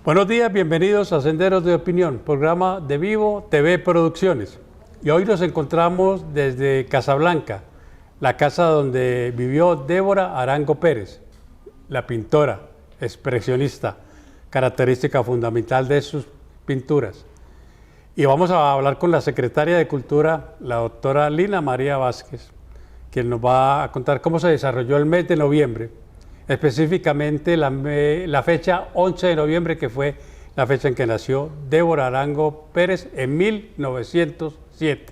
Buenos días, bienvenidos a Senderos de Opinión, programa de Vivo TV Producciones. Y hoy nos encontramos desde Casablanca, la casa donde vivió Débora Arango Pérez, la pintora, expresionista, característica fundamental de sus pinturas. Y vamos a hablar con la secretaria de Cultura, la doctora Lina María Vázquez, quien nos va a contar cómo se desarrolló el mes de noviembre, específicamente la fecha 11 de noviembre, que fue la fecha en que nació Débora Arango Pérez en 1907.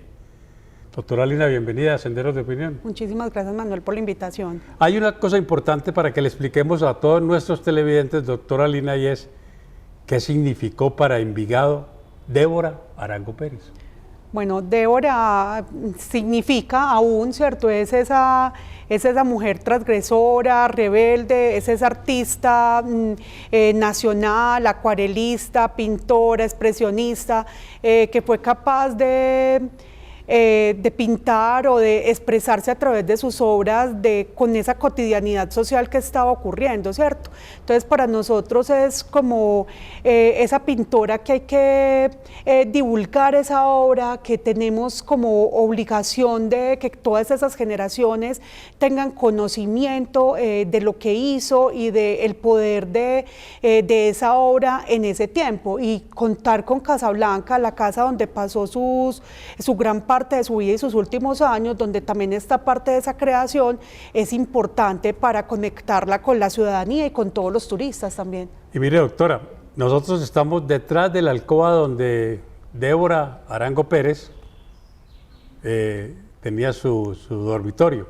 Doctora Lina, bienvenida a Senderos de Opinión. Muchísimas gracias, Manuel, por la invitación. Hay una cosa importante para que le expliquemos a todos nuestros televidentes, doctora Lina, y es ¿qué significó para Envigado Débora Arango Pérez? Bueno, Débora significa aún, ¿cierto? Es esa mujer transgresora, rebelde, es esa artista nacional, acuarelista, pintora, expresionista, que fue capaz de pintar o de expresarse a través de sus obras con esa cotidianidad social que estaba ocurriendo, ¿cierto? Entonces para nosotros es como esa pintora que hay que divulgar esa obra, que tenemos como obligación de que todas esas generaciones tengan conocimiento de lo que hizo y del poder de esa obra en ese tiempo, y contar con Casablanca, la casa donde pasó su gran parte de su vida y sus últimos años, donde también está parte de esa creación, es importante para conectarla con la ciudadanía y con todos los turistas también. Y mire, doctora, nosotros estamos detrás de la alcoba donde Débora Arango Pérez tenía su dormitorio,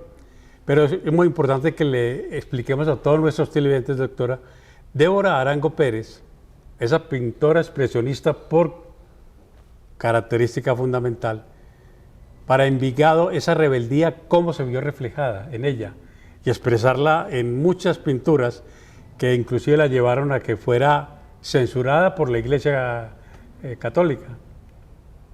pero es muy importante que le expliquemos a todos nuestros televidentes, doctora. Débora Arango Pérez, esa pintora expresionista por característica fundamental, para Envigado, esa rebeldía, cómo se vio reflejada en ella y expresarla en muchas pinturas que inclusive la llevaron a que fuera censurada por la Iglesia Católica.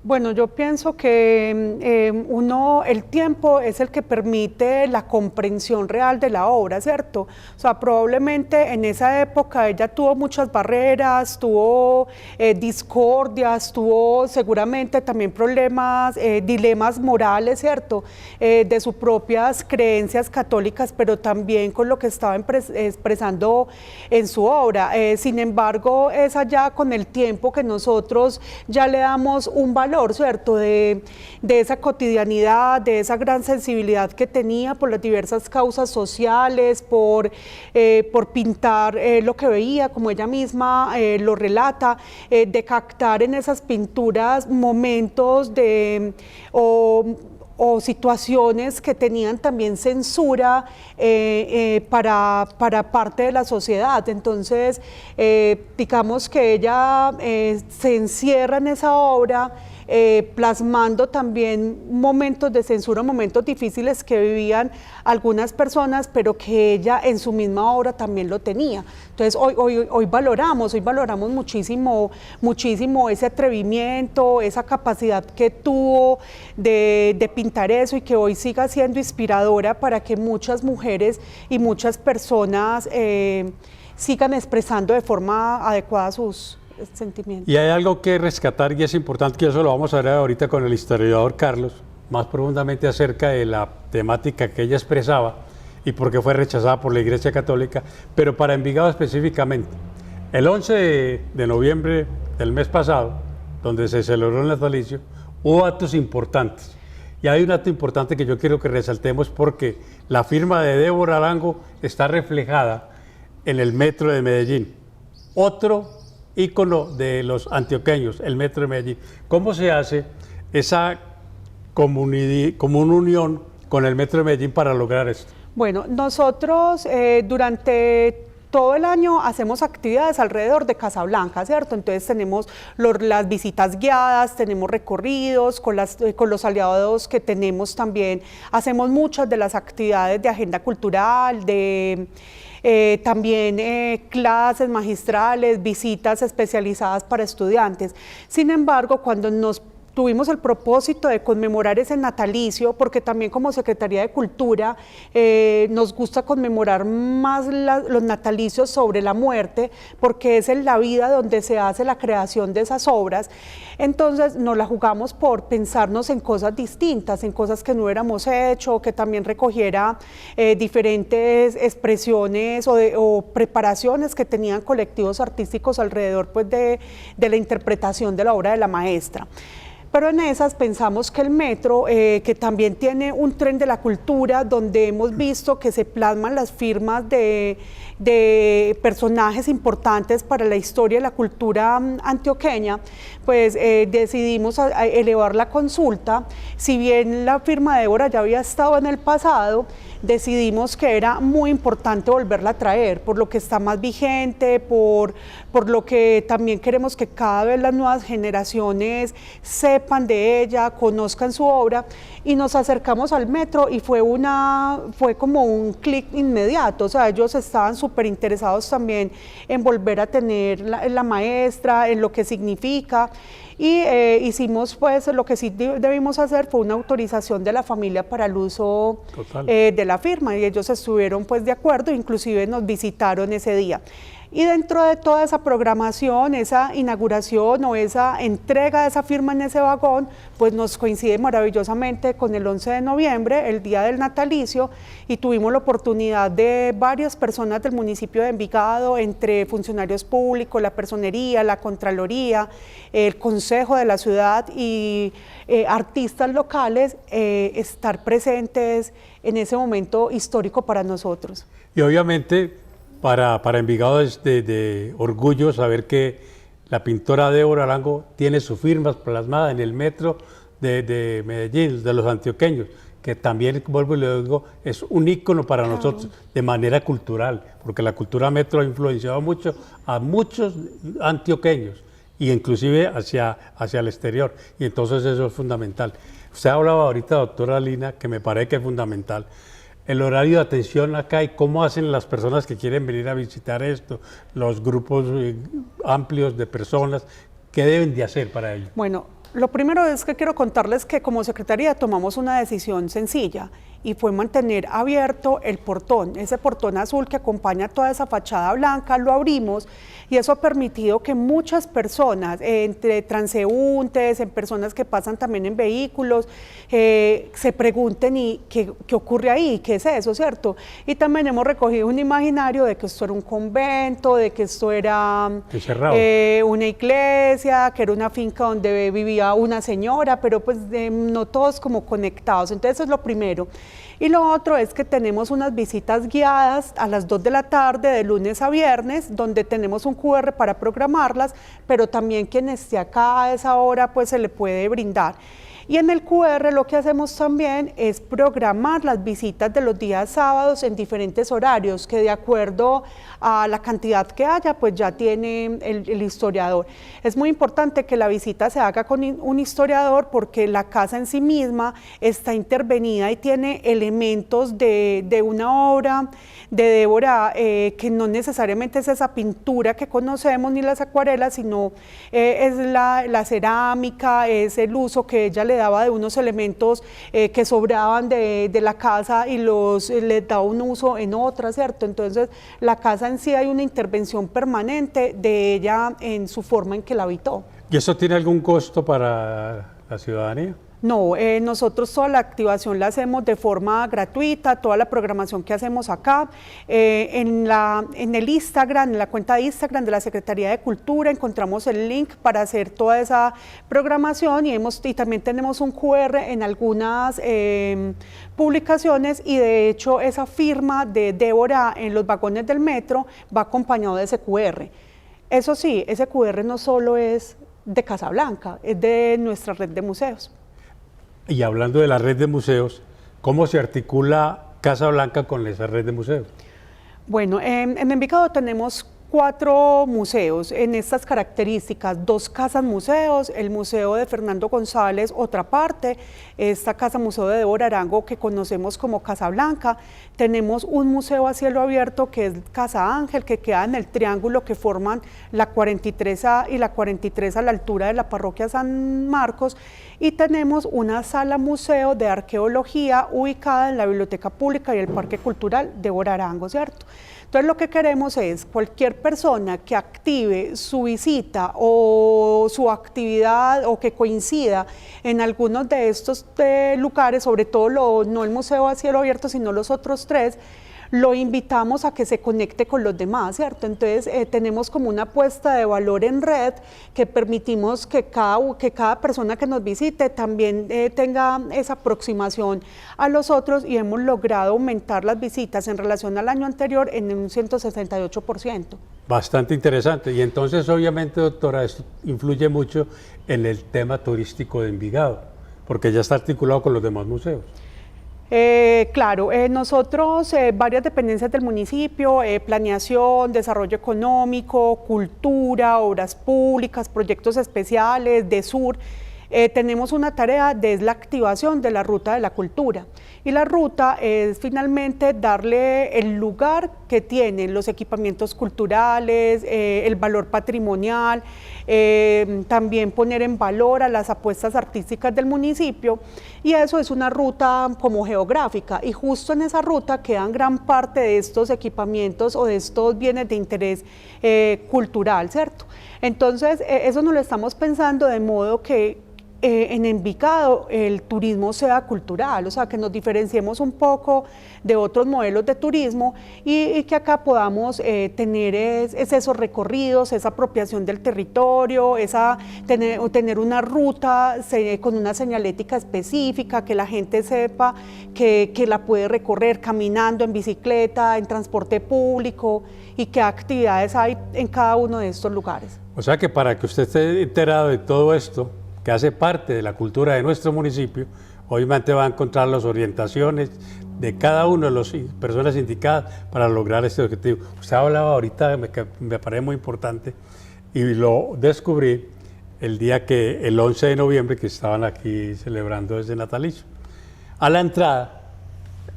Bueno, yo pienso que el tiempo es el que permite la comprensión real de la obra, ¿cierto? O sea, probablemente en esa época ella tuvo muchas barreras, tuvo discordias, tuvo seguramente también problemas, dilemas morales, ¿cierto? De sus propias creencias católicas, pero también con lo que estaba expresando en su obra. Sin embargo, es allá con el tiempo que nosotros ya le damos un valor, ¿cierto? De esa cotidianidad, de esa gran sensibilidad que tenía por las diversas causas sociales, por pintar lo que veía, como ella misma lo relata, de captar en esas pinturas momentos o situaciones que tenían también censura para parte de la sociedad. Entonces, digamos que ella se encierra en esa obra, plasmando también momentos de censura, momentos difíciles que vivían algunas personas, pero que ella en su misma obra también lo tenía. Entonces hoy valoramos muchísimo ese atrevimiento, esa capacidad que tuvo de pintar eso, y que hoy siga siendo inspiradora para que muchas mujeres y muchas personas sigan expresando de forma adecuada sus sentimientos. Y hay algo que rescatar, y es importante, que eso lo vamos a ver ahorita con el historiador Carlos, más profundamente acerca de la temática que ella expresaba y por qué fue rechazada por la Iglesia Católica, pero para Envigado específicamente. El 11 de noviembre del mes pasado, donde se celebró el natalicio, hubo actos importantes. Y hay un acto importante que yo quiero que resaltemos, porque la firma de Débora Arango está reflejada en el Metro de Medellín. Otro ícono de los antioqueños, el Metro de Medellín. ¿Cómo se hace esa común unión con el Metro de Medellín para lograr esto? Bueno, nosotros durante todo el año hacemos actividades alrededor de Casablanca, ¿cierto? Entonces tenemos las visitas guiadas, tenemos recorridos, con los aliados que tenemos también hacemos muchas de las actividades de agenda cultural, también clases magistrales, visitas especializadas para estudiantes. Sin embargo, cuando nos tuvimos el propósito de conmemorar ese natalicio, porque también como Secretaría de Cultura nos gusta conmemorar más los natalicios sobre la muerte, porque es en la vida donde se hace la creación de esas obras. Entonces nos la jugamos por pensarnos en cosas distintas, en cosas que no hubiéramos hecho, que también recogiera diferentes expresiones o preparaciones que tenían colectivos artísticos alrededor pues, de la interpretación de la obra de la maestra. Pero en esas pensamos que el metro, que también tiene un tren de la cultura, donde hemos visto que se plasman las firmas de personajes importantes para la historia y la cultura antioqueña, pues decidimos elevar la consulta. Si bien la firma de Débora ya había estado en el pasado, decidimos que era muy importante volverla a traer, por lo que está más vigente, por lo que también queremos que cada vez las nuevas generaciones sepan de ella, conozcan su obra, y nos acercamos al metro y fue como un clic inmediato. O sea, ellos estaban súper interesados también en volver a tener la maestra, en lo que significa. Y hicimos pues lo que sí debimos hacer fue una autorización de la familia para el uso de la firma, y ellos estuvieron pues de acuerdo, inclusive nos visitaron ese día. Y dentro de toda esa programación, esa inauguración o esa entrega de esa firma en ese vagón, pues nos coincide maravillosamente con el 11 de noviembre, el día del natalicio, y tuvimos la oportunidad de varias personas del municipio de Envigado, entre funcionarios públicos, la personería, la contraloría, el consejo de la ciudad y artistas locales, estar presentes en ese momento histórico para nosotros. Y obviamente para Envigado es de orgullo saber que la pintora Débora Arango tiene sus firmas plasmadas en el metro de Medellín, de los antioqueños, que también, vuelvo y le digo, es un ícono para nosotros de manera cultural, porque la cultura metro ha influenciado mucho a muchos antioqueños, y inclusive hacia el exterior, y entonces eso es fundamental. Usted hablaba ahorita, doctora Lina, que me parece que es fundamental, el horario de atención acá y cómo hacen las personas que quieren venir a visitar esto, los grupos amplios de personas, ¿qué deben de hacer para ello? Bueno, lo primero es que quiero contarles que como Secretaría tomamos una decisión sencilla, y fue mantener abierto el portón, ese portón azul que acompaña toda esa fachada blanca, lo abrimos, y eso ha permitido que muchas personas, entre transeúntes, en personas que pasan también en vehículos, se pregunten ¿y qué ocurre ahí? ¿Qué es eso? ¿Cierto? Y también hemos recogido un imaginario de que esto era un convento, de que esto era una iglesia, que era una finca donde vivía una señora, pero pues no todos como conectados. Entonces eso es lo primero. Y lo otro es que tenemos unas visitas guiadas a las 2 de la tarde de lunes a viernes, donde tenemos un QR para programarlas, pero también quien esté acá a esa hora pues se le puede brindar. Y en el QR lo que hacemos también es programar las visitas de los días sábados en diferentes horarios, que de acuerdo a la cantidad que haya, pues ya tiene el historiador. Es muy importante que la visita se haga con un historiador, porque la casa en sí misma está intervenida y tiene elementos de una obra de Débora, que no necesariamente es esa pintura que conocemos ni las acuarelas, sino es la cerámica, es el uso que ella le daba de unos elementos que sobraban de la casa y les daba un uso en otra, ¿cierto? Entonces la casa en sí hay una intervención permanente de ella en su forma en que la habitó. ¿Y eso tiene algún costo para la ciudadanía? No, nosotros toda la activación la hacemos de forma gratuita, toda la programación que hacemos acá. En el Instagram, en la cuenta de Instagram de la Secretaría de Cultura, encontramos el link para hacer toda esa programación, y también tenemos un QR en algunas publicaciones, y de hecho esa firma de Débora en los vagones del metro va acompañado de ese QR. Eso sí, ese QR no solo es de Casablanca, es de nuestra red de museos. Y hablando de la red de museos, ¿cómo se articula Casablanca con esa red de museos? Bueno, en Envigado tenemos 4 museos en estas características, 2 casas museos, el Museo de Fernando González, otra parte, esta casa museo de Débora Arango que conocemos como Casa Blanca, tenemos un museo a cielo abierto que es Casa Ángel, que queda en el triángulo que forman la 43A y la 43 a la altura de la parroquia San Marcos, y tenemos una sala museo de arqueología ubicada en la Biblioteca Pública y el Parque Cultural Débora Arango, ¿cierto? Entonces lo que queremos es cualquier persona que active su visita o su actividad o que coincida en algunos de estos lugares, sobre todo no el museo a cielo abierto, sino los otros 3, lo invitamos a que se conecte con los demás, ¿cierto? Entonces tenemos como una apuesta de valor en red que permitimos que cada persona que nos visite también tenga esa aproximación a los otros, y hemos logrado aumentar las visitas en relación al año anterior en un 168%. Bastante interesante. Y entonces, obviamente, doctora, esto influye mucho en el tema turístico de Envigado, porque ya está articulado con los demás museos. Claro, nosotros, varias dependencias del municipio, planeación, desarrollo económico, cultura, obras públicas, proyectos especiales, de sur, tenemos una tarea de la activación de la Ruta de la Cultura. Y la ruta es finalmente darle el lugar que tienen los equipamientos culturales, el valor patrimonial, también poner en valor a las apuestas artísticas del municipio, y eso es una ruta como geográfica, y justo en esa ruta quedan gran parte de estos equipamientos o de estos bienes de interés cultural, ¿cierto? Entonces, eso nos lo estamos pensando de modo que en Envigado el turismo sea cultural, o sea, que nos diferenciemos un poco de otros modelos de turismo y que acá podamos tener esos recorridos, esa apropiación del territorio, tener una ruta con una señalética específica, que la gente sepa que la puede recorrer caminando, en bicicleta, en transporte público, y qué actividades hay en cada uno de estos lugares. O sea que para que usted esté enterado de todo esto, que hace parte de la cultura de nuestro municipio, obviamente va a encontrar las orientaciones de cada uno de las personas indicadas para lograr este objetivo. Usted hablaba ahorita, me parece muy importante, y lo descubrí el 11 de noviembre, que estaban aquí celebrando ese natalicio. A la entrada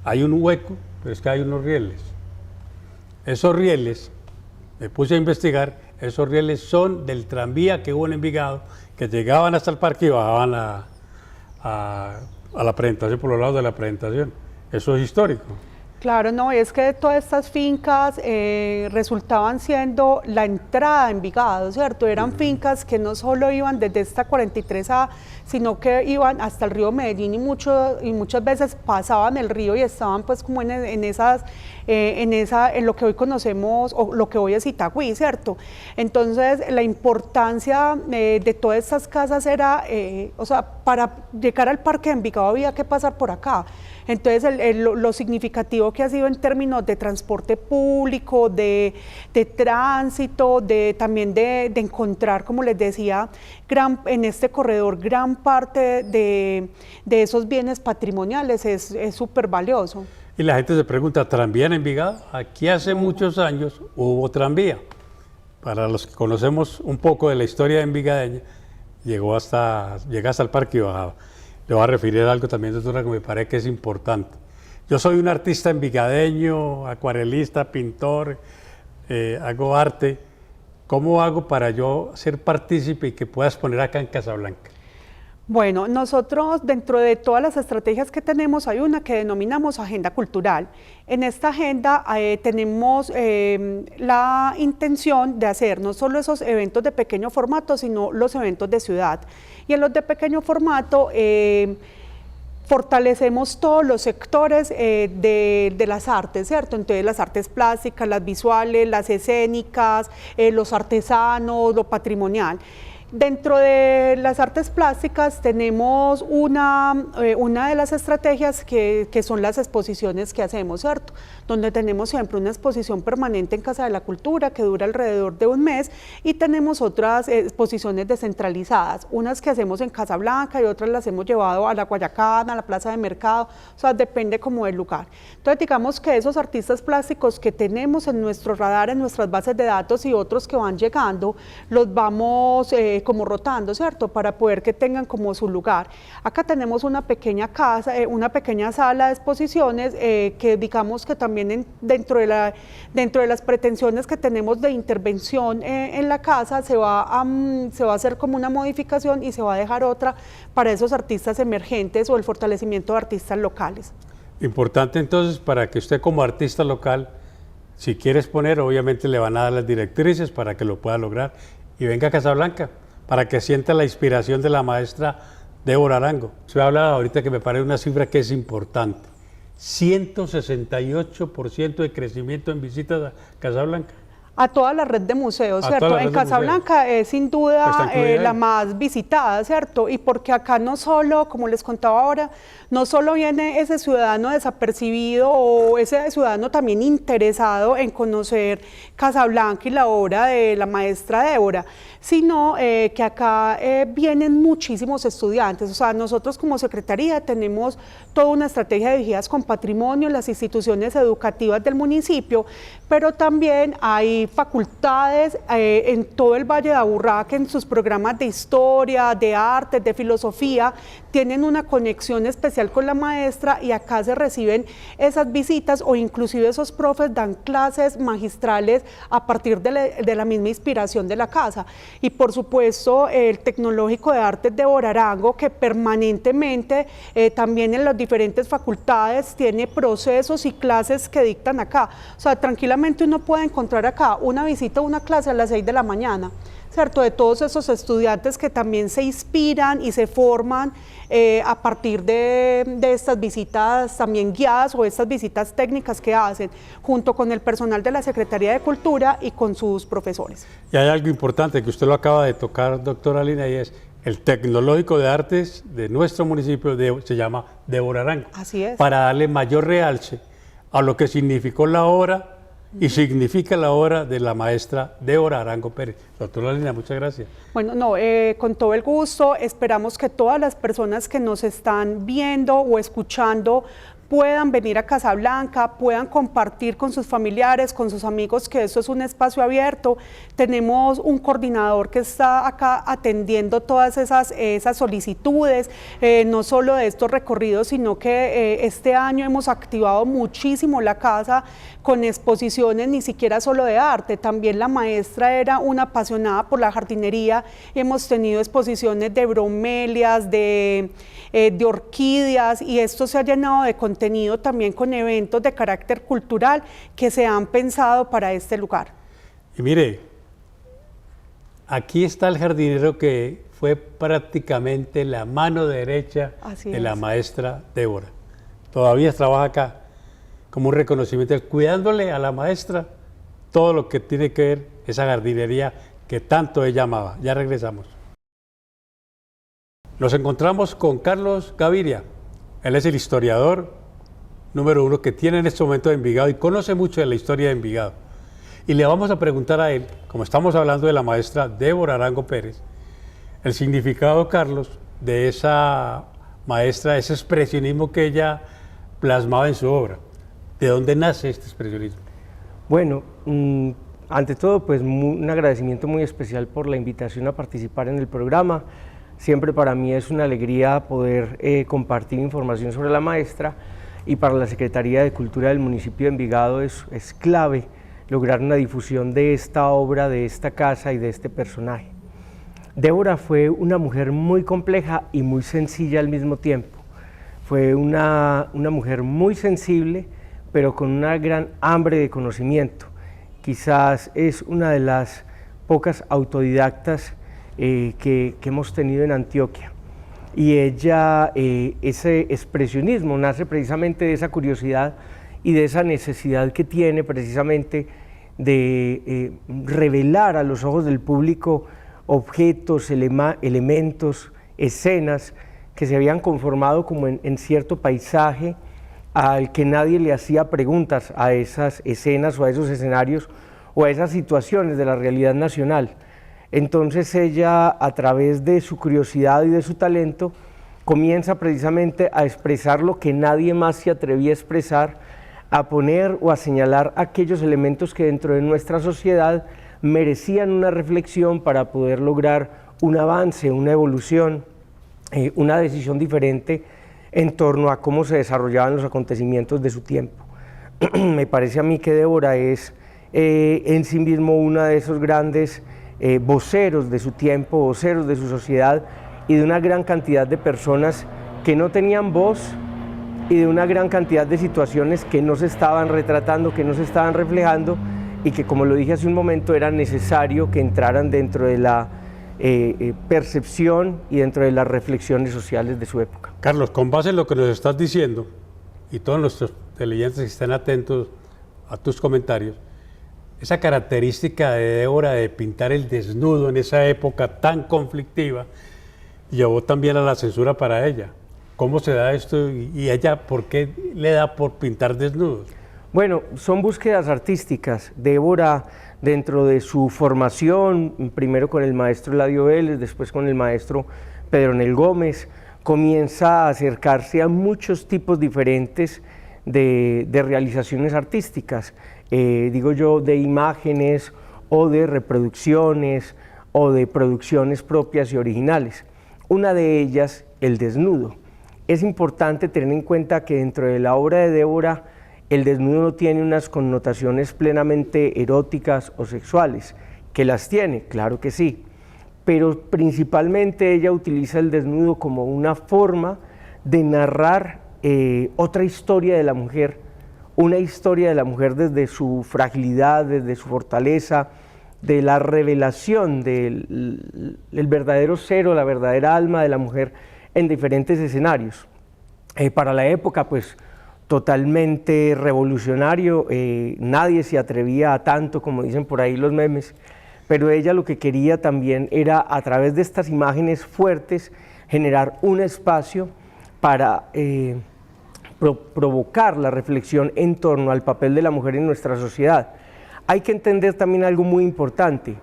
hay un hueco, pero es que hay unos rieles. Esos rieles, me puse a investigar, esos rieles son del tranvía que hubo en Envigado, que llegaban hasta el parque y bajaban a la presentación, por los lados de la presentación. Eso es histórico. Claro, no, es que todas estas fincas resultaban siendo la entrada a Envigado, ¿cierto? Eran fincas que no solo iban desde esta 43A, sino que iban hasta el río Medellín, y muchas veces pasaban el río y estaban pues como en lo que hoy conocemos, o lo que hoy es Itagüí, ¿cierto? Entonces la importancia de todas estas casas era, o sea, para llegar al parque de Envigado había que pasar por acá. Entonces lo significativo que ha sido en términos de transporte público, de tránsito, también de encontrar, como les decía, en este corredor gran parte de esos bienes patrimoniales, es súper valioso. Y la gente se pregunta, ¿tranvía en Envigado? Aquí hace muchos años hubo tranvía. Para los que conocemos un poco de la historia de envigadeña, llega hasta el parque y bajaba. Le voy a referir a algo también, doctora, que me parece que es importante. Yo soy un artista envigadeño, acuarelista, pintor, hago arte. ¿Cómo hago para yo ser partícipe y que pueda exponer acá en Casablanca? Bueno, nosotros dentro de todas las estrategias que tenemos hay una que denominamos agenda cultural. En esta agenda tenemos la intención de hacer no solo esos eventos de pequeño formato, sino los eventos de ciudad. Y en los de pequeño formato fortalecemos todos los sectores de las artes, ¿cierto? Entonces las artes plásticas, las visuales, las escénicas, los artesanos, lo patrimonial. Dentro de las artes plásticas tenemos una de las estrategias que son las exposiciones que hacemos, ¿cierto? Donde tenemos siempre una exposición permanente en Casa de la Cultura que dura alrededor de un mes y tenemos otras exposiciones descentralizadas, unas que hacemos en Casablanca y otras las hemos llevado a la Guayacana, a la Plaza de Mercado, o sea, depende como del lugar. Entonces digamos que esos artistas plásticos que tenemos en nuestro radar, en nuestras bases de datos y otros que van llegando, los vamos como rotando, ¿cierto? Para poder que tengan como su lugar. Acá tenemos una pequeña casa, una pequeña sala de exposiciones que digamos que también dentro de las pretensiones que tenemos de intervención en la casa se va a hacer como una modificación y se va a dejar otra para esos artistas emergentes o el fortalecimiento de artistas locales. Importante entonces para que usted como artista local, si quiere exponer, obviamente le van a dar las directrices para que lo pueda lograr y venga a Casablanca para que sienta la inspiración de la maestra Débora Arango. Usted habla ahorita que me parece una cifra que es importante, 168% de crecimiento en visitas a Casablanca. A toda la red de museos, ¿cierto? En Casablanca es sin duda la más visitada, ¿cierto? Y porque acá no solo, como les contaba ahora, no solo viene ese ciudadano desapercibido o ese ciudadano también interesado en conocer Casablanca y la obra de la maestra Débora, sino que acá vienen muchísimos estudiantes. O sea, nosotros como Secretaría tenemos toda una estrategia de vigilancia con patrimonio en las instituciones educativas del municipio, pero también hay facultades en todo el Valle de Aburrá que en sus programas de historia, de arte, de filosofía, tienen una conexión especial con la maestra y acá se reciben esas visitas o inclusive esos profes dan clases magistrales a partir de la misma inspiración de la casa. Y por supuesto el Tecnológico de Artes de Arango que permanentemente también en las diferentes facultades tiene procesos y clases que dictan acá. O sea, tranquilamente uno puede encontrar acá una visita o una clase a las 6 de la mañana, ¿cierto? De todos esos estudiantes que también se inspiran y se forman a partir de estas visitas también guiadas o estas visitas técnicas que hacen junto con el personal de la Secretaría de Cultura y con sus profesores. Y hay algo importante que usted lo acaba de tocar, doctora Lina, y es el Tecnológico de Artes de nuestro municipio se llama Débora Arango. Así es. Para darle mayor realce a lo que significó la obra y significa la obra de la maestra Débora Arango Pérez. Doctora Lina, muchas gracias. Bueno, no, con todo el gusto, esperamos que todas las personas que nos están viendo o escuchando puedan venir a Casablanca, puedan compartir con sus familiares, con sus amigos, que esto es un espacio abierto. Tenemos un coordinador que está acá atendiendo todas esas solicitudes, no solo de estos recorridos, sino que este año hemos activado muchísimo la casa con exposiciones, ni siquiera solo de arte, también la maestra era una apasionada por la jardinería y hemos tenido exposiciones de bromelias, de orquídeas, y esto se ha llenado de contenido también con eventos de carácter cultural que se han pensado para este lugar. Y mire, aquí está el jardinero que fue prácticamente la mano derecha de la maestra Débora. Todavía trabaja acá como un reconocimiento, cuidándole a la maestra todo lo que tiene que ver esa jardinería que tanto ella amaba. Ya regresamos. Nos encontramos con Carlos Gaviria. Él es el historiador número 1 que tiene en este momento de Envigado y conoce mucho de la historia de Envigado. Y le vamos a preguntar a él, como estamos hablando de la maestra Débora Arango Pérez, el significado, Carlos, de esa maestra, ese expresionismo que ella plasmaba en su obra. ¿De dónde nace este expresionismo? Bueno, ante todo, pues un agradecimiento muy especial por la invitación a participar en el programa. Siempre para mí es una alegría poder compartir información sobre la maestra, y para la Secretaría de Cultura del municipio de Envigado es clave lograr una difusión de esta obra, de esta casa y de este personaje. Débora fue una mujer muy compleja y muy sencilla al mismo tiempo. Fue una mujer muy sensible, pero con una gran hambre de conocimiento. Quizás es una de las pocas autodidactas que hemos tenido en Antioquia. Y ella, ese expresionismo nace precisamente de esa curiosidad y de esa necesidad que tiene precisamente de revelar a los ojos del público objetos, elementos, escenas que se habían conformado como en cierto paisaje al que nadie le hacía preguntas a esas escenas o a esos escenarios o a esas situaciones de la realidad nacional. Entonces ella, a través de su curiosidad y de su talento, comienza precisamente a expresar lo que nadie más se atrevía a expresar, a poner o a señalar aquellos elementos que dentro de nuestra sociedad merecían una reflexión para poder lograr un avance, una evolución, una decisión diferente en torno a cómo se desarrollaban los acontecimientos de su tiempo. Me parece a mí que Débora es en sí mismo uno de esos grandes voceros de su tiempo, voceros de su sociedad y de una gran cantidad de personas que no tenían voz y de una gran cantidad de situaciones que no se estaban retratando, que no se estaban reflejando y que, como lo dije hace un momento, era necesario que entraran dentro de la percepción y dentro de las reflexiones sociales de su época. Carlos, con base en lo que nos estás diciendo y todos nuestros televidentes que estén atentos a tus comentarios, esa característica de Débora de pintar el desnudo en esa época tan conflictiva llevó también a la censura para ella. ¿Cómo se da esto y ella por qué le da por pintar desnudos? Bueno, son búsquedas artísticas. Débora, dentro de su formación, primero con el maestro Eladio Vélez, después con el maestro Pedronel Gómez, comienza a acercarse a muchos tipos diferentes de realizaciones artísticas, digo yo, de imágenes o de reproducciones o de producciones propias y originales. Una de ellas, el desnudo. Es importante tener en cuenta que dentro de la obra de Débora el desnudo no tiene unas connotaciones plenamente eróticas o sexuales, que las tiene, claro que sí, pero principalmente ella utiliza el desnudo como una forma de narrar otra historia de la mujer, una historia de la mujer desde su fragilidad, desde su fortaleza, de la revelación del verdadero ser o la verdadera alma de la mujer en diferentes escenarios. Para la época, pues, totalmente revolucionario, nadie se atrevía a tanto, como dicen por ahí los memes, pero ella lo que quería también era, a través de estas imágenes fuertes, generar un espacio para provocar la reflexión en torno al papel de la mujer en nuestra sociedad. Hay que entender también algo muy importante,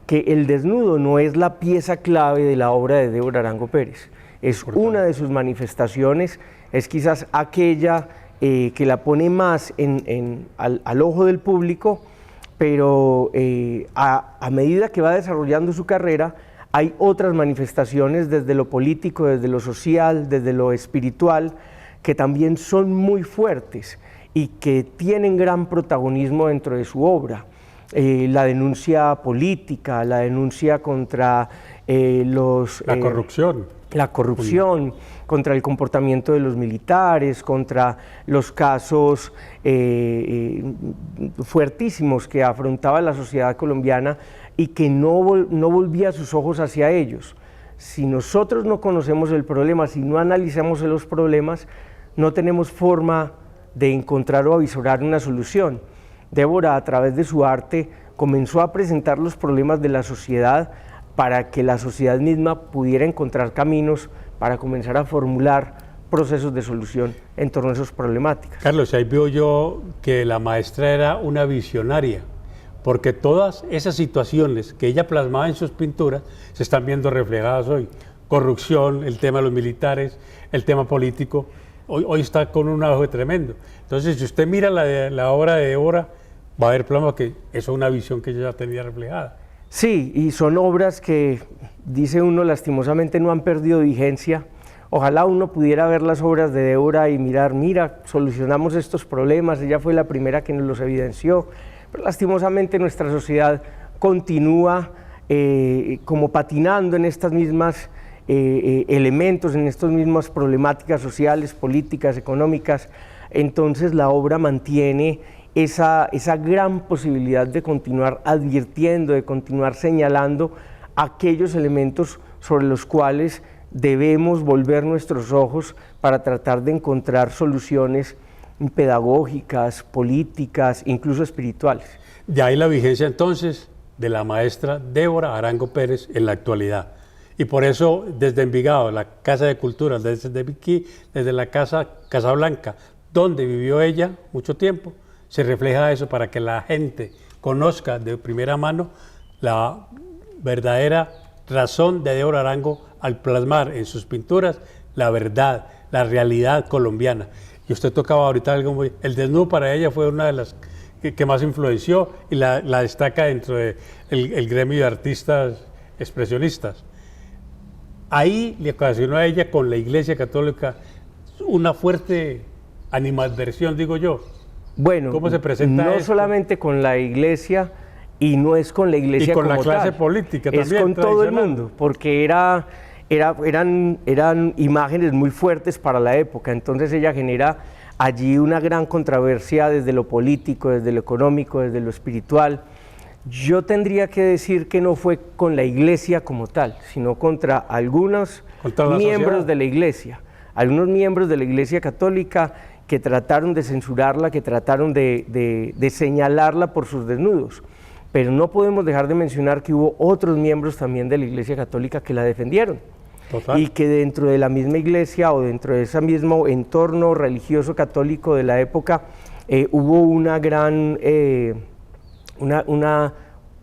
que el desnudo no es la pieza clave de la obra de Débora Arango Pérez, es una de sus manifestaciones, es quizás aquella que la pone más al ojo del público, pero a medida que va desarrollando su carrera, hay otras manifestaciones desde lo político, desde lo social, desde lo espiritual, que también son muy fuertes y que tienen gran protagonismo dentro de su obra. La denuncia política, la denuncia contra la corrupción. La corrupción, contra el comportamiento de los militares, contra los casos fuertísimos que afrontaba la sociedad colombiana y que no volvía sus ojos hacia ellos. Si nosotros no conocemos el problema, si no analizamos los problemas, no tenemos forma de encontrar o avisorar una solución. Débora, a través de su arte, comenzó a presentar los problemas de la sociedad para que la sociedad misma pudiera encontrar caminos para comenzar a formular procesos de solución en torno a esas problemáticas. Carlos, ahí veo yo que la maestra era una visionaria, porque todas esas situaciones que ella plasmaba en sus pinturas se están viendo reflejadas hoy. Corrupción, el tema de los militares, el tema político, hoy está con un auge tremendo. Entonces, si usted mira la obra de Débora, va a ver plasmado que eso es una visión que ella ya tenía reflejada. Sí, y son obras que, dice uno, lastimosamente no han perdido vigencia. Ojalá uno pudiera ver las obras de Débora y mirar, mira, solucionamos estos problemas, ella fue la primera que nos los evidenció, pero lastimosamente nuestra sociedad continúa como patinando en estas mismas elementos, en estas mismas problemáticas sociales, políticas, económicas. Entonces la obra mantiene esa gran posibilidad de continuar advirtiendo, de continuar señalando aquellos elementos sobre los cuales debemos volver nuestros ojos para tratar de encontrar soluciones pedagógicas, políticas, incluso espirituales. De ahí la vigencia entonces de la maestra Débora Arango Pérez en la actualidad. Y por eso desde Envigado, la Casa de Cultura, desde aquí, desde la Casa Casablanca, donde vivió ella mucho tiempo, se refleja eso para que la gente conozca de primera mano la verdadera razón de Débora Arango al plasmar en sus pinturas la verdad, la realidad colombiana. Y usted tocaba ahorita algo muy... El desnudo para ella fue una de las que más influenció y la destaca dentro del gremio de artistas expresionistas. Ahí le ocasionó a ella con la Iglesia Católica una fuerte animadversión, digo yo. Bueno, ¿cómo se presenta no esto? Solamente con la Iglesia, y no es con la Iglesia y con como la clase tal, política es también, con todo el mundo, porque eran imágenes muy fuertes para la época. Entonces ella genera allí una gran controversia desde lo político, desde lo económico, desde lo espiritual. Yo tendría que decir que no fue con la Iglesia como tal, sino contra algunos miembros de la Iglesia, algunos miembros de la Iglesia Católica que trataron de censurarla, que trataron de señalarla por sus desnudos. Pero no podemos dejar de mencionar que hubo otros miembros también de la Iglesia Católica que la defendieron. Total. Y que dentro de la misma iglesia o dentro de ese mismo entorno religioso católico de la época hubo una gran,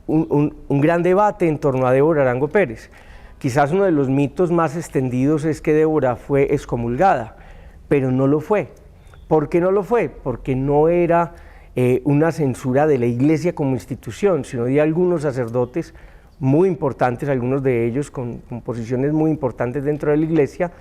un gran debate en torno a Débora Arango Pérez. Quizás uno de los mitos más extendidos es que Débora fue excomulgada, pero no lo fue. ¿Por qué no lo fue? Porque no era una censura de la Iglesia como institución, sino de algunos sacerdotes muy importantes, algunos de ellos con posiciones muy importantes dentro de la Iglesia,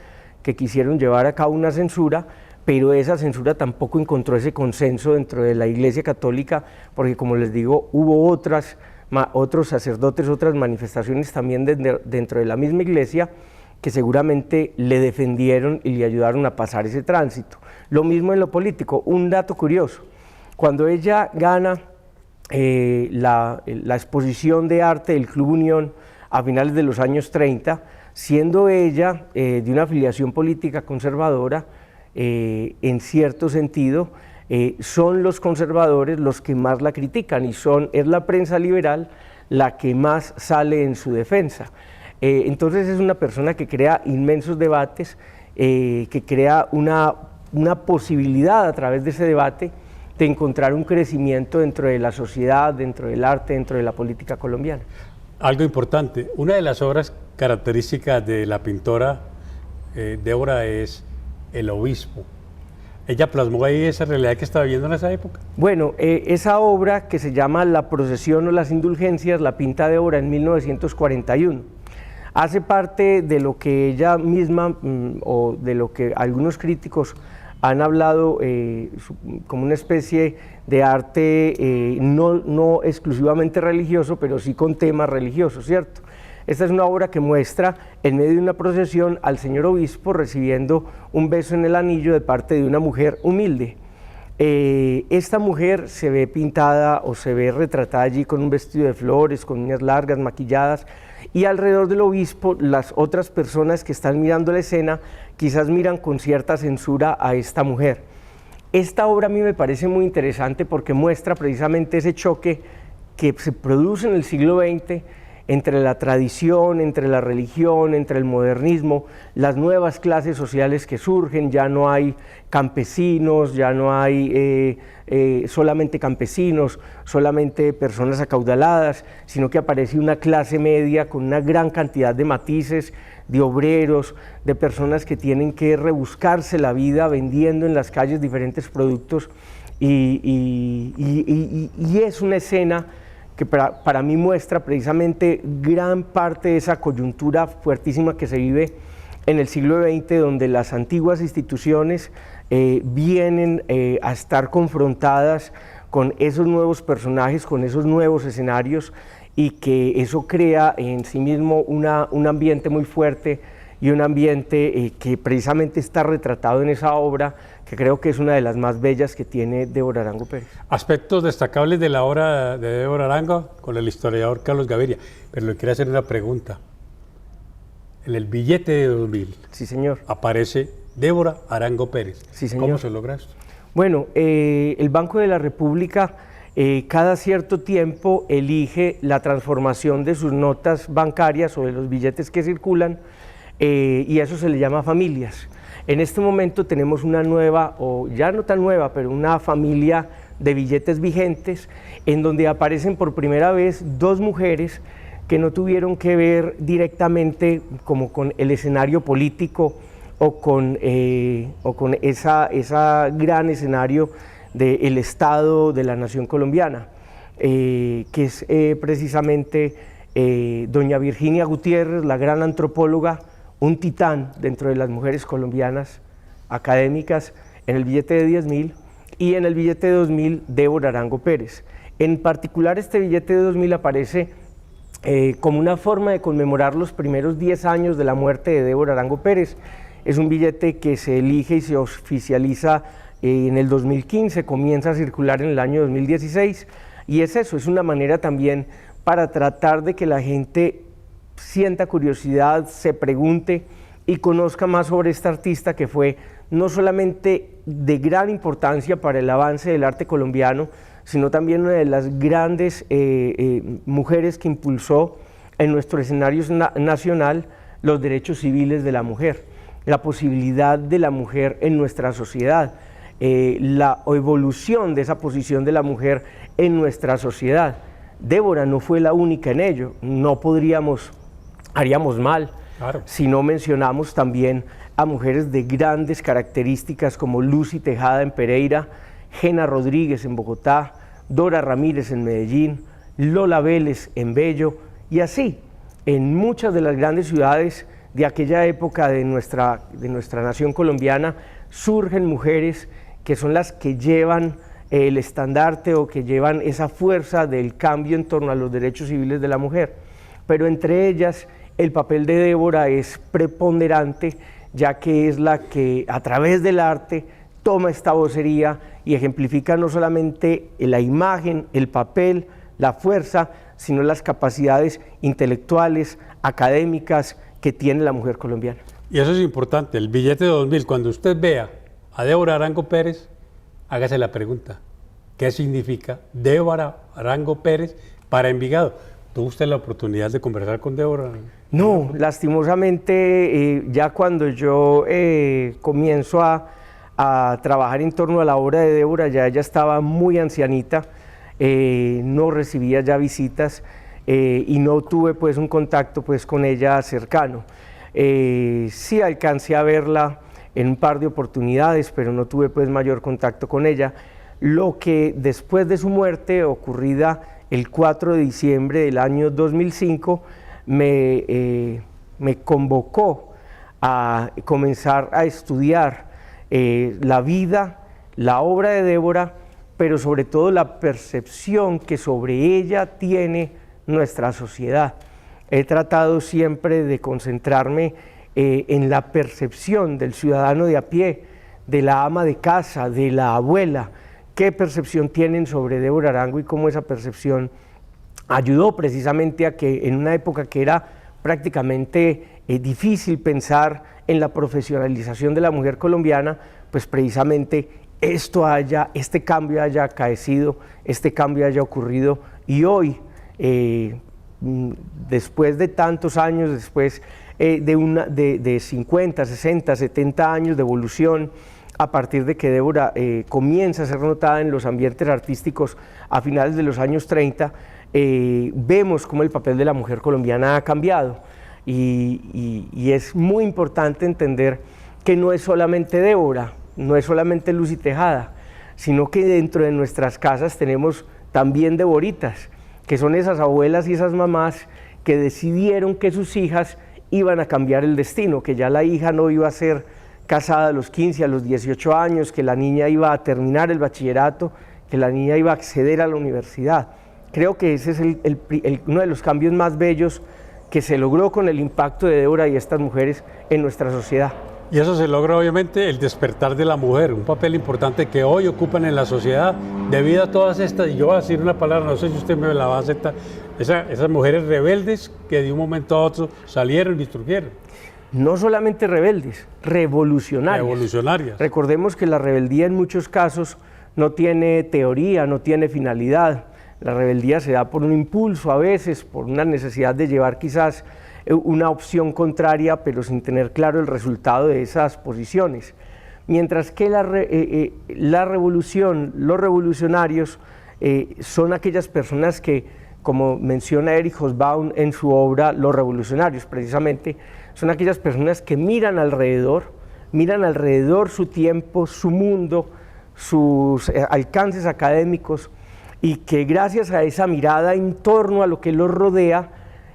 que quisieron llevar a cabo una censura, pero esa censura tampoco encontró ese consenso dentro de la Iglesia Católica, porque como les digo, hubo otros sacerdotes, otras manifestaciones también dentro de la misma Iglesia, que seguramente le defendieron y le ayudaron a pasar ese tránsito. Lo mismo en lo político. Un dato curioso: cuando ella gana la exposición de arte del Club Unión a finales de los años 30, siendo ella de una afiliación política conservadora, en cierto sentido, son los conservadores los que más la critican y es la prensa liberal la que más sale en su defensa. Entonces es una persona que crea inmensos debates, que crea una posibilidad a través de ese debate de encontrar un crecimiento dentro de la sociedad, dentro del arte, dentro de la política colombiana. Algo importante, una de las obras características de la pintora Débora es el obispo. ¿Ella plasmó ahí esa realidad que estaba viviendo en esa época? Bueno, esa obra que se llama La procesión o las indulgencias la pinta Débora en 1941. Hace parte de lo que ella misma o de lo que algunos críticos han hablado como una especie de arte no exclusivamente religioso, pero sí con temas religiosos, ¿cierto? Esta es una obra que muestra en medio de una procesión al señor obispo recibiendo un beso en el anillo de parte de una mujer humilde. Esta mujer se ve pintada o se ve retratada allí con un vestido de flores, con uñas largas, maquilladas, y alrededor del obispo las otras personas que están mirando la escena quizás miran con cierta censura a esta mujer. Esta obra a mí me parece muy interesante porque muestra precisamente ese choque que se produce en el siglo XX entre la tradición, entre la religión, entre el modernismo, las nuevas clases sociales que surgen. Ya no hay campesinos, ya no hay solamente campesinos, solamente personas acaudaladas, sino que aparece una clase media con una gran cantidad de matices, de obreros, de personas que tienen que rebuscarse la vida vendiendo en las calles diferentes productos, y es una escena que para mí muestra precisamente gran parte de esa coyuntura fuertísima que se vive en el siglo XX, donde las antiguas instituciones vienen a estar confrontadas con esos nuevos personajes, con esos nuevos escenarios, y que eso crea en sí mismo un ambiente muy fuerte y un ambiente que precisamente está retratado en esa obra, que creo que es una de las más bellas que tiene Débora Arango Pérez. Aspectos destacables de la obra de Débora Arango con el historiador Carlos Gaviria, pero le quiero hacer una pregunta. En el billete de 2000, sí, señor, aparece Débora Arango Pérez. Sí, señor. ¿Cómo se logra esto? Bueno, el Banco de la República cada cierto tiempo elige la transformación de sus notas bancarias o de los billetes que circulan, y eso se le llama familias. En este momento tenemos una nueva, o ya no tan nueva, pero una familia de billetes vigentes en donde aparecen por primera vez dos mujeres que no tuvieron que ver directamente como con el escenario político o con esa gran escenario del Estado de la nación colombiana, que es precisamente doña Virginia Gutiérrez, la gran antropóloga, un titán dentro de las mujeres colombianas académicas, en el billete de 10.000, y en el billete de 2.000, Débora Arango Pérez. En particular, este billete de 2.000 aparece como una forma de conmemorar los primeros 10 años de la muerte de Débora Arango Pérez. Es un billete que se elige y se oficializa en el 2015, comienza a circular en el año 2016, y es eso, es una manera también para tratar de que la gente sienta curiosidad, se pregunte y conozca más sobre esta artista que fue no solamente de gran importancia para el avance del arte colombiano, sino también una de las grandes mujeres que impulsó en nuestro escenario nacional los derechos civiles de la mujer, la posibilidad de la mujer en nuestra sociedad, la evolución de esa posición de la mujer en nuestra sociedad. Débora no fue la única en ello, haríamos mal, claro, si no mencionamos también a mujeres de grandes características como Lucy Tejada en Pereira, Gena Rodríguez en Bogotá, Dora Ramírez en Medellín, Lola Vélez en Bello, y así en muchas de las grandes ciudades de aquella época de nuestra nación colombiana surgen mujeres que son las que llevan el estandarte o que llevan esa fuerza del cambio en torno a los derechos civiles de la mujer. Pero entre ellas el papel de Débora es preponderante, ya que es la que a través del arte toma esta vocería y ejemplifica no solamente la imagen, el papel, la fuerza, sino las capacidades intelectuales, académicas que tiene la mujer colombiana. Y eso es importante, el billete de 2.000, cuando usted vea a Débora Arango Pérez, hágase la pregunta, ¿qué significa Débora Arango Pérez para Envigado? ¿Tuvo usted la oportunidad de conversar con Débora? No, lastimosamente ya cuando yo comienzo a trabajar en torno a la obra de Débora, ya ella estaba muy ancianita, no recibía ya visitas y no tuve pues un contacto pues con ella cercano. Sí alcancé a verla en un par de oportunidades, pero no tuve pues mayor contacto con ella, lo que después de su muerte, ocurrida el 4 de diciembre del año 2005, me convocó a comenzar a estudiar la vida, la obra de Débora, pero sobre todo la percepción que sobre ella tiene nuestra sociedad. He tratado siempre de concentrarme en la percepción del ciudadano de a pie, de la ama de casa, de la abuela, qué percepción tienen sobre Débora Arango y cómo esa percepción ayudó precisamente a que en una época que era prácticamente difícil pensar en la profesionalización de la mujer colombiana, pues precisamente este cambio haya acaecido, este cambio haya ocurrido, y hoy, después de tantos años, después de 50, 60, 70 años de evolución, a partir de que Débora comienza a ser notada en los ambientes artísticos a finales de los años 30, vemos cómo el papel de la mujer colombiana ha cambiado, y es muy importante entender que no es solamente Débora, no es solamente Lucy Tejada, sino que dentro de nuestras casas tenemos también Deboritas, que son esas abuelas y esas mamás que decidieron que sus hijas iban a cambiar el destino, que ya la hija no iba a ser casada a los 15, a los 18 años, que la niña iba a terminar el bachillerato, que la niña iba a acceder a la universidad. Creo que ese es uno de los cambios más bellos que se logró con el impacto de Débora y estas mujeres en nuestra sociedad. Y eso se logra obviamente el despertar de la mujer, un papel importante que hoy ocupan en la sociedad debido a todas estas, y yo voy a decir una palabra, no sé si usted me la va a aceptar, esas mujeres rebeldes que de un momento a otro salieron y surgieron. No solamente rebeldes, revolucionarias. Revolucionarias. Recordemos que la rebeldía en muchos casos no tiene teoría, no tiene finalidad. La rebeldía se da por un impulso a veces, por una necesidad de llevar quizás una opción contraria, pero sin tener claro el resultado de esas posiciones. Mientras que la revolución, los revolucionarios son aquellas personas que, como menciona Erich Hobsbawm en su obra Los Revolucionarios, precisamente, son aquellas personas que miran alrededor su tiempo, su mundo, sus alcances académicos, y que gracias a esa mirada en torno a lo que los rodea,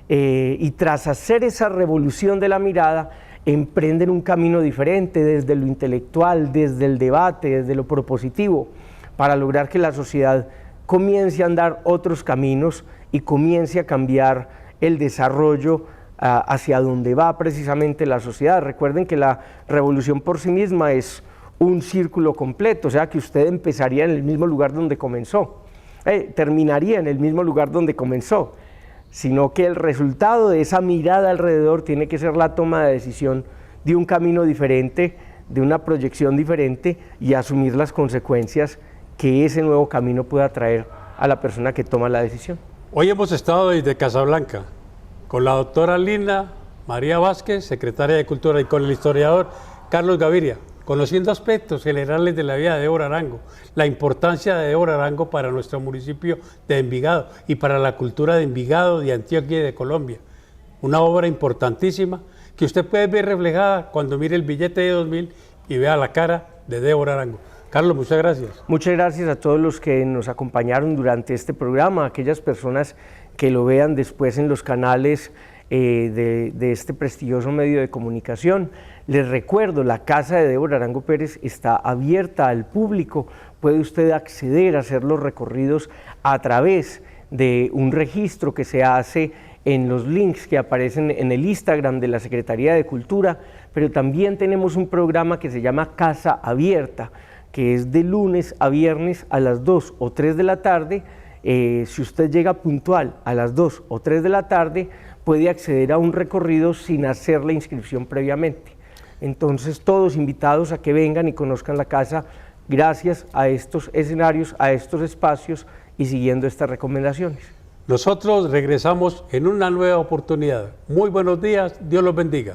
y tras hacer esa revolución de la mirada, emprenden un camino diferente desde lo intelectual, desde el debate, desde lo propositivo, para lograr que la sociedad comience a andar otros caminos y comience a cambiar el desarrollo hacia donde va precisamente la sociedad. Recuerden que la revolución por sí misma es un círculo completo, o sea que usted empezaría en el mismo lugar donde comenzó, terminaría en el mismo lugar donde comenzó, sino que el resultado de esa mirada alrededor tiene que ser la toma de decisión de un camino diferente, de una proyección diferente, y asumir las consecuencias que ese nuevo camino pueda traer a la persona que toma la decisión. Hoy hemos estado desde Casablanca con la doctora Lina María Vázquez, secretaria de Cultura, y con el historiador Carlos Gaviria, conociendo aspectos generales de la vida de Débora Arango, la importancia de Débora Arango para nuestro municipio de Envigado y para la cultura de Envigado, de Antioquia y de Colombia. Una obra importantísima que usted puede ver reflejada cuando mire el billete de 2000 y vea la cara de Débora Arango. Carlos, muchas gracias. Muchas gracias a todos los que nos acompañaron durante este programa, a aquellas personas que lo vean después en los canales de este prestigioso medio de comunicación. Les recuerdo, la casa de Débora Arango Pérez está abierta al público, puede usted acceder a hacer los recorridos a través de un registro que se hace en los links que aparecen en el Instagram de la Secretaría de Cultura, pero también tenemos un programa que se llama Casa Abierta, que es de lunes a viernes a las 2 o 3 de la tarde. Si usted llega puntual a las 2 o 3 de la tarde, puede acceder a un recorrido sin hacer la inscripción previamente. Entonces, todos invitados a que vengan y conozcan la casa gracias a estos escenarios, a estos espacios y siguiendo estas recomendaciones. Nosotros regresamos en una nueva oportunidad. Muy buenos días, Dios los bendiga.